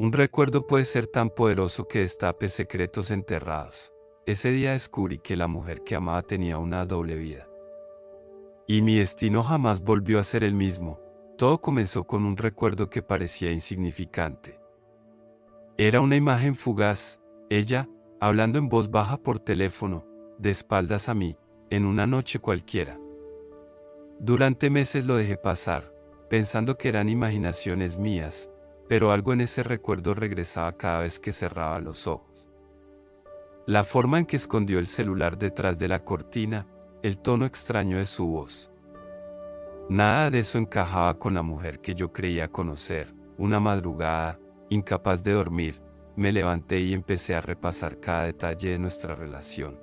Un recuerdo puede ser tan poderoso que destape secretos enterrados. Ese día descubrí que la mujer que amaba tenía una doble vida. Y mi destino jamás volvió a ser el mismo. Todo comenzó con un recuerdo que parecía insignificante. Era una imagen fugaz, ella, hablando en voz baja por teléfono, de espaldas a mí, en una noche cualquiera. Durante meses lo dejé pasar, pensando que eran imaginaciones mías, pero algo en ese recuerdo regresaba cada vez que cerraba los ojos. La forma en que escondió el celular detrás de la cortina, el tono extraño de su voz. Nada de eso encajaba con la mujer que yo creía conocer. Una madrugada, incapaz de dormir, me levanté y empecé a repasar cada detalle de nuestra relación.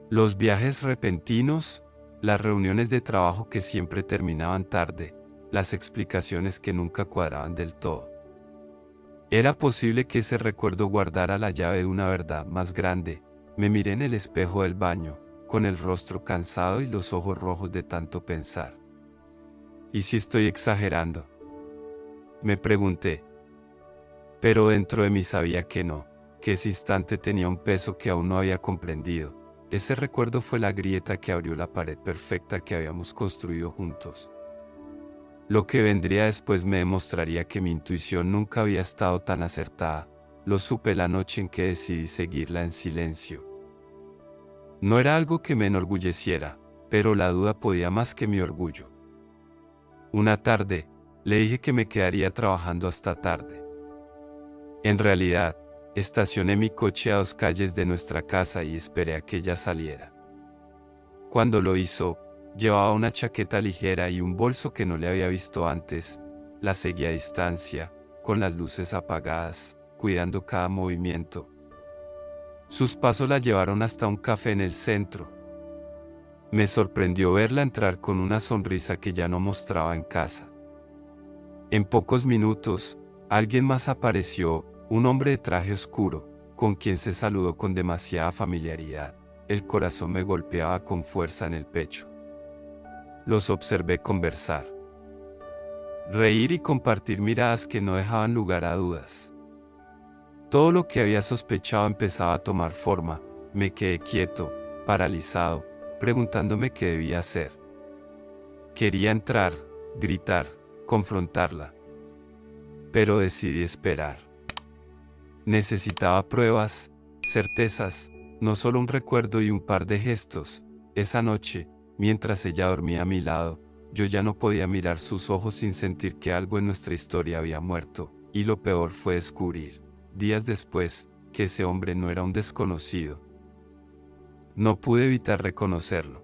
Los viajes repentinos, las reuniones de trabajo que siempre terminaban tarde, las explicaciones que nunca cuadraban del todo. Era posible que ese recuerdo guardara la llave de una verdad más grande. Me miré en el espejo del baño, con el rostro cansado y los ojos rojos de tanto pensar. ¿Y si estoy exagerando?, me pregunté. Pero dentro de mí sabía que no, que ese instante tenía un peso que aún no había comprendido. Ese recuerdo fue la grieta que abrió la pared perfecta que habíamos construido juntos. Lo que vendría después me demostraría que mi intuición nunca había estado tan acertada. Lo supe la noche en que decidí seguirla en silencio. No era algo que me enorgulleciera, pero la duda podía más que mi orgullo. Una tarde, le dije que me quedaría trabajando hasta tarde. En realidad, estacioné mi coche a 2 calles de nuestra casa y esperé a que ella saliera. Cuando lo hizo, llevaba una chaqueta ligera y un bolso que no le había visto antes. La seguí a distancia, con las luces apagadas, cuidando cada movimiento. Sus pasos la llevaron hasta un café en el centro. Me sorprendió verla entrar con una sonrisa que ya no mostraba en casa. En pocos minutos, alguien más apareció, un hombre de traje oscuro, con quien se saludó con demasiada familiaridad. El corazón me golpeaba con fuerza en el pecho. Los observé conversar, reír y compartir miradas que no dejaban lugar a dudas. Todo lo que había sospechado empezaba a tomar forma. Me quedé quieto, paralizado, preguntándome qué debía hacer. Quería entrar, gritar, confrontarla. Pero decidí esperar. Necesitaba pruebas, certezas, no solo un recuerdo y un par de gestos. Esa noche, mientras ella dormía a mi lado, yo ya no podía mirar sus ojos sin sentir que algo en nuestra historia había muerto, y lo peor fue descubrir, días después, que ese hombre no era un desconocido. No pude evitar reconocerlo.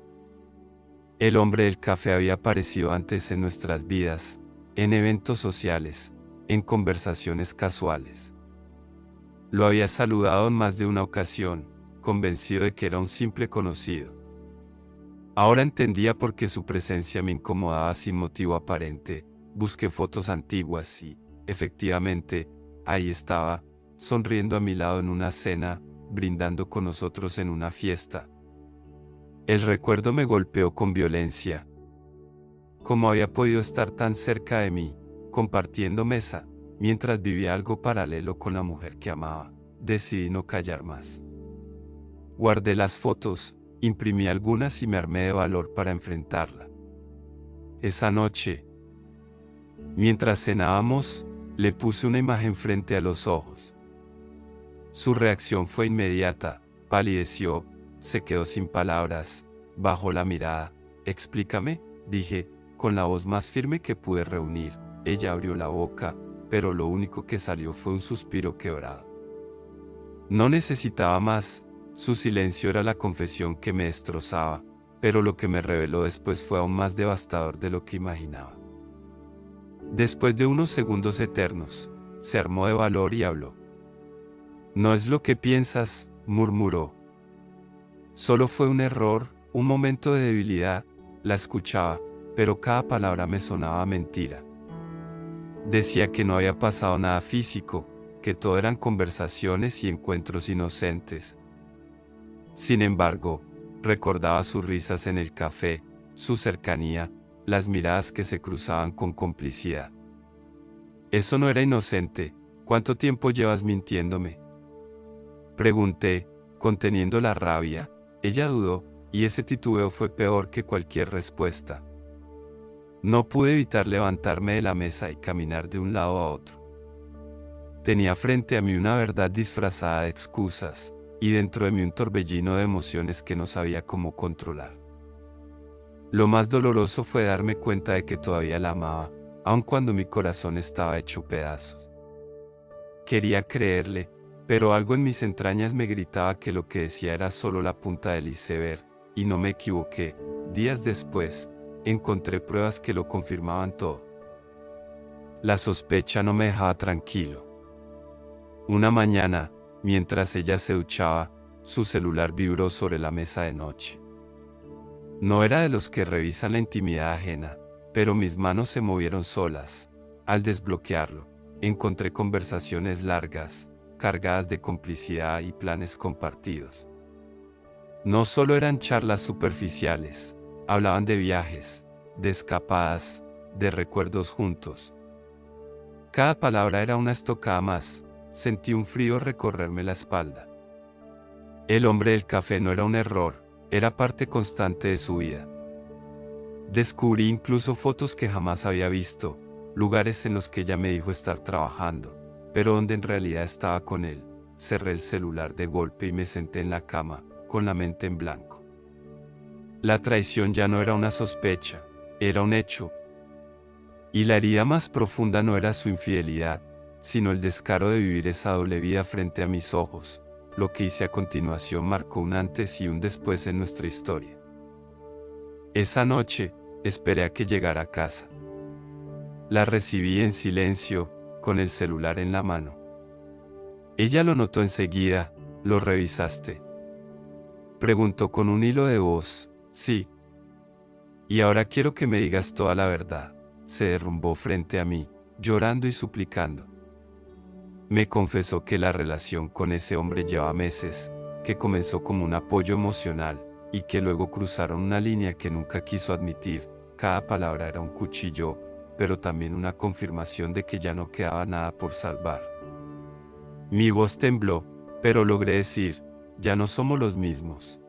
El hombre del café había aparecido antes en nuestras vidas, en eventos sociales, en conversaciones casuales. Lo había saludado en más de una ocasión, convencido de que era un simple conocido. Ahora entendía por qué su presencia me incomodaba sin motivo aparente. Busqué fotos antiguas y, efectivamente, ahí estaba, sonriendo a mi lado en una cena, brindando con nosotros en una fiesta. El recuerdo me golpeó con violencia. ¿Cómo había podido estar tan cerca de mí, compartiendo mesa, mientras vivía algo paralelo con la mujer que amaba? Decidí no callar más. Guardé las fotos, imprimí algunas y me armé de valor para enfrentarla. Esa noche, mientras cenábamos, le puse una imagen frente a los ojos. Su reacción fue inmediata, palideció, se quedó sin palabras, bajó la mirada. «Explícame», dije, con la voz más firme que pude reunir. Ella abrió la boca, pero lo único que salió fue un suspiro quebrado. No necesitaba más, su silencio era la confesión que me destrozaba, pero lo que me reveló después fue aún más devastador de lo que imaginaba. Después de unos segundos eternos, se armó de valor y habló. «No es lo que piensas», murmuró. «Solo fue un error, un momento de debilidad». La escuchaba, pero cada palabra me sonaba a mentira. Decía que no había pasado nada físico, que todo eran conversaciones y encuentros inocentes. Sin embargo, recordaba sus risas en el café, su cercanía, las miradas que se cruzaban con complicidad. Eso no era inocente, ¿Cuánto tiempo llevas mintiéndome? Pregunté, conteniendo la rabia. Ella dudó, y ese titubeo fue peor que cualquier respuesta. No pude evitar levantarme de la mesa y caminar de un lado a otro. Tenía frente a mí una verdad disfrazada de excusas, y dentro de mí un torbellino de emociones que no sabía cómo controlar. Lo más doloroso fue darme cuenta de que todavía la amaba, aun cuando mi corazón estaba hecho pedazos. Quería creerle, pero algo en mis entrañas me gritaba que lo que decía era solo la punta del iceberg, y no me equivoqué. Días después, encontré pruebas que lo confirmaban todo. La sospecha no me dejaba tranquilo. Una mañana, mientras ella se duchaba, su celular vibró sobre la mesa de noche. No era de los que revisan la intimidad ajena, pero mis manos se movieron solas. Al desbloquearlo, encontré conversaciones largas, cargadas de complicidad y planes compartidos. No solo eran charlas superficiales, hablaban de viajes, de escapadas, de recuerdos juntos. Cada palabra era una estocada más. Sentí un frío recorrerme la espalda. El hombre del café no era un error, era parte constante de su vida. Descubrí incluso fotos que jamás había visto, lugares en los que ella me dijo estar trabajando, pero donde en realidad estaba con él. Cerré el celular de golpe y me senté en la cama, con la mente en blanco. La traición ya no era una sospecha, era un hecho. Y la herida más profunda no era su infidelidad, sino el descaro de vivir esa doble vida frente a mis ojos. Lo que hice a continuación marcó un antes y un después en nuestra historia. Esa noche, esperé a que llegara a casa. La recibí en silencio, con el celular en la mano. Ella lo notó enseguida. ¿Lo revisaste?, preguntó con un hilo de voz. Sí. Y ahora quiero que me digas toda la verdad. Se derrumbó frente a mí, llorando y suplicando. Me confesó que la relación con ese hombre llevaba meses, que comenzó como un apoyo emocional, y que luego cruzaron una línea que nunca quiso admitir. Cada palabra era un cuchillo, pero también una confirmación de que ya no quedaba nada por salvar. Mi voz tembló, pero logré decir, ya no somos los mismos.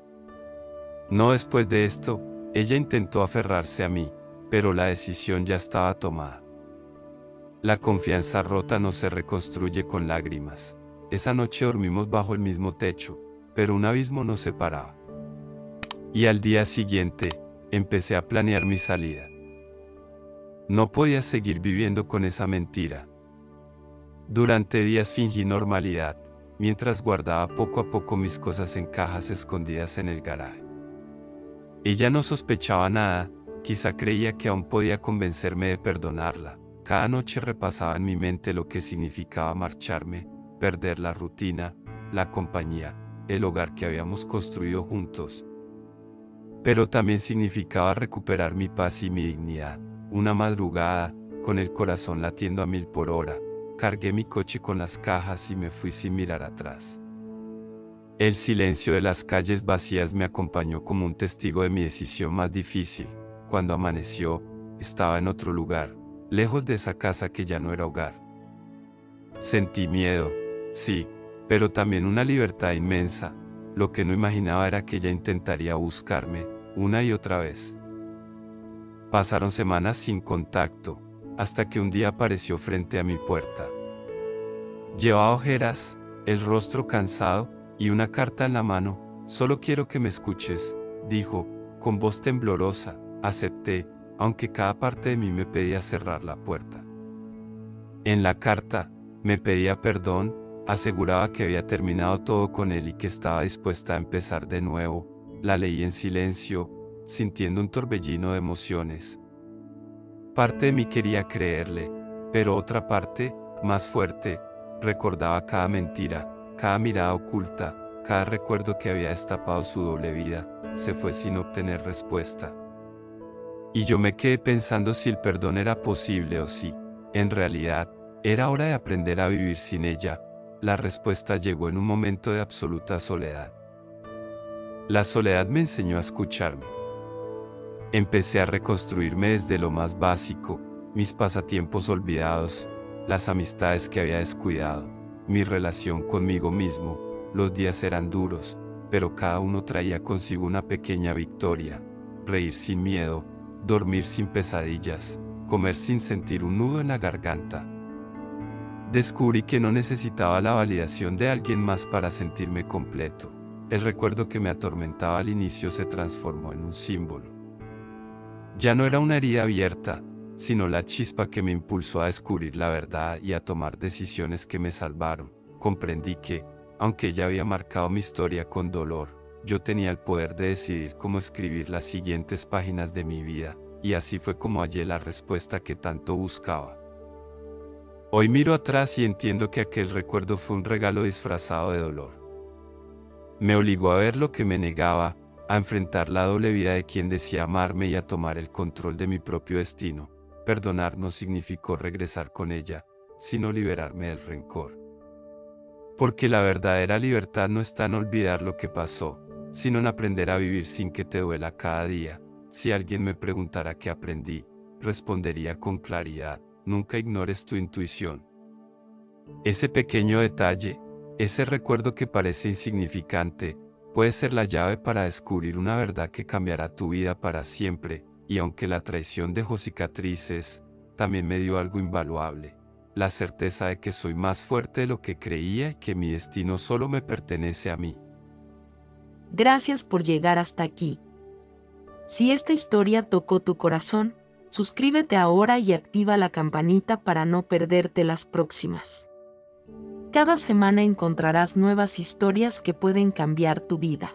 No después de esto. Ella intentó aferrarse a mí, pero la decisión ya estaba tomada. La confianza rota no se reconstruye con lágrimas. Esa noche dormimos bajo el mismo techo, pero un abismo nos separaba. Y al día siguiente, empecé a planear mi salida. No podía seguir viviendo con esa mentira. Durante días fingí normalidad, mientras guardaba poco a poco mis cosas en cajas escondidas en el garaje. Ella no sospechaba nada, quizá creía que aún podía convencerme de perdonarla. Cada noche repasaba en mi mente lo que significaba marcharme, perder la rutina, la compañía, el hogar que habíamos construido juntos. Pero también significaba recuperar mi paz y mi dignidad. Una madrugada, con el corazón latiendo a 1000 por hora, cargué mi coche con las cajas y me fui sin mirar atrás. El silencio de las calles vacías me acompañó como un testigo de mi decisión más difícil. Cuando amaneció, estaba en otro lugar, lejos de esa casa que ya no era hogar. Sentí miedo, sí, pero también una libertad inmensa. Lo que no imaginaba era que ella intentaría buscarme, una y otra vez. Pasaron semanas sin contacto, hasta que un día apareció frente a mi puerta. Llevaba ojeras, el rostro cansado, y una carta en la mano. Solo quiero que me escuches, dijo, con voz temblorosa. Acepté, aunque cada parte de mí me pedía cerrar la puerta. En la carta, me pedía perdón, aseguraba que había terminado todo con él y que estaba dispuesta a empezar de nuevo. La leí en silencio, sintiendo un torbellino de emociones. Parte de mí quería creerle, pero otra parte, más fuerte, recordaba cada mentira, cada mirada oculta, cada recuerdo que había destapado su doble vida. Se fue sin obtener respuesta. Y yo me quedé pensando si el perdón era posible o si, en realidad, era hora de aprender a vivir sin ella. La respuesta llegó en un momento de absoluta soledad. La soledad me enseñó a escucharme. Empecé a reconstruirme desde lo más básico, mis pasatiempos olvidados, las amistades que había descuidado, mi relación conmigo mismo. Los días eran duros, pero cada uno traía consigo una pequeña victoria: reír sin miedo, dormir sin pesadillas, comer sin sentir un nudo en la garganta. Descubrí que no necesitaba la validación de alguien más para sentirme completo. El recuerdo que me atormentaba al inicio se transformó en un símbolo. Ya no era una herida abierta, sino la chispa que me impulsó a descubrir la verdad y a tomar decisiones que me salvaron. Comprendí que, aunque ella había marcado mi historia con dolor, yo tenía el poder de decidir cómo escribir las siguientes páginas de mi vida, y así fue como hallé la respuesta que tanto buscaba. Hoy miro atrás y entiendo que aquel recuerdo fue un regalo disfrazado de dolor. Me obligó a ver lo que me negaba, a enfrentar la doble vida de quien decía amarme y a tomar el control de mi propio destino. Perdonar no significó regresar con ella, sino liberarme del rencor. Porque la verdadera libertad no está en olvidar lo que pasó, sino en aprender a vivir sin que te duela cada día. Si alguien me preguntara qué aprendí, respondería con claridad: nunca ignores tu intuición. Ese pequeño detalle, ese recuerdo que parece insignificante, puede ser la llave para descubrir una verdad que cambiará tu vida para siempre. Y aunque la traición dejó cicatrices, también me dio algo invaluable: la certeza de que soy más fuerte de lo que creía y que mi destino solo me pertenece a mí. Gracias por llegar hasta aquí. Si esta historia tocó tu corazón, suscríbete ahora y activa la campanita para no perderte las próximas. Cada semana encontrarás nuevas historias que pueden cambiar tu vida.